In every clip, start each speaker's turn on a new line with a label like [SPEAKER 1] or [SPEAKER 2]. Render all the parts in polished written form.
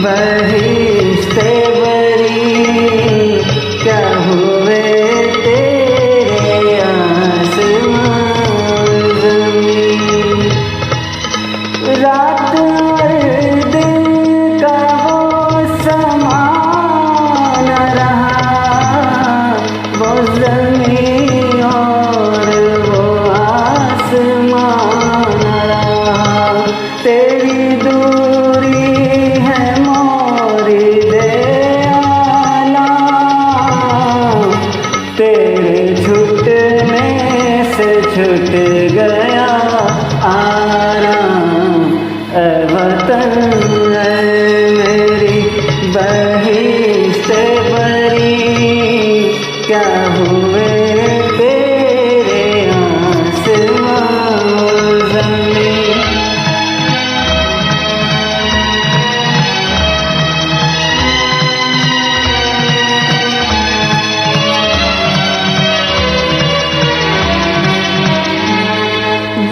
[SPEAKER 1] बहिश्ते बरी क्या हुए तेरे आसमां ज़मीं। रात और दिन का वो समा न रहा, वो ज़मीं और वो आसमां न रहा। तेरी दूरी है मोरी दे आला, तेरे छूटने से छूट गया आराम। ऐ वतन ऐ मेरी बहिश्ते बरी क्या हुए तेरे आसमां ज़मीं।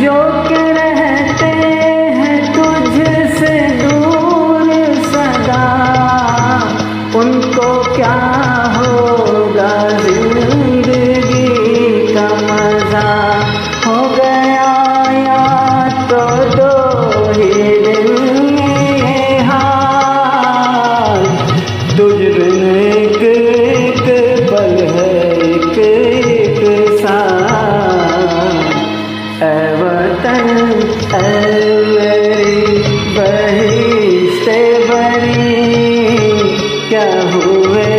[SPEAKER 1] जो के रहते हैं तुझसे दूर सदा, उनको क्या होगा जिंदगी का मजा। हो गया या तो दो ही दिन ये हाल, तुझ बिन एक एक पल है एक एक साल। ऐ वतन ऐ मेरी बहिश्ते बरी क्या हुए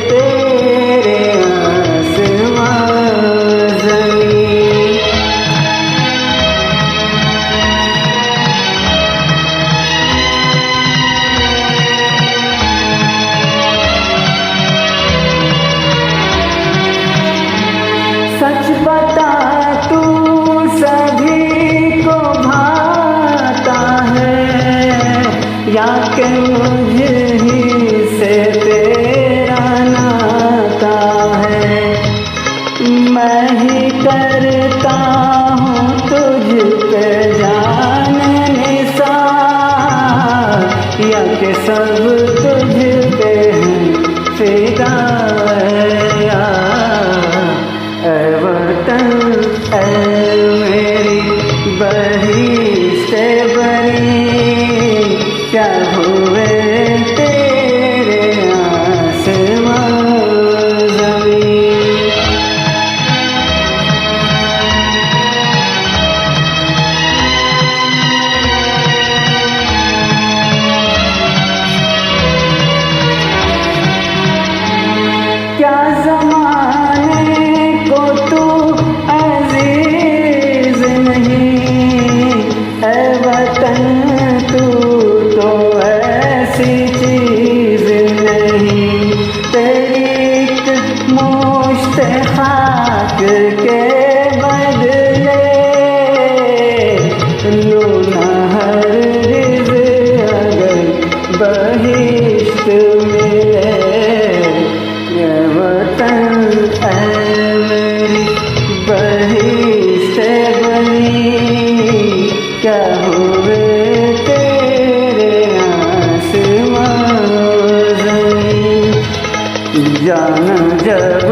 [SPEAKER 1] तेरे आसमां ज़मीं। सच बता तू सभी को भाता है, या कि मुझे ही से तेरा नाता है। मैं ही करता हूँ तुझ पे जान निसार, या कि सब तुझ पे हैं फिदा। ऐ वतन ऐ मेरी बहिश्ते बरी क्या हुए तेरे आसमां ज़मीं। क्या ज़माने को तू अज़ीज़ नहीं, ऐ वतन तू तो ऐसी चीज़ नहीं। तेरी एक मुश्त खाक के बदले लूँ ना हरगिज़ अगर बहिश्त मिले। ये वतन ऐ मेरी बहिश्ते बरी क्या हुए तेरे आसमां ज़मीं। जान जब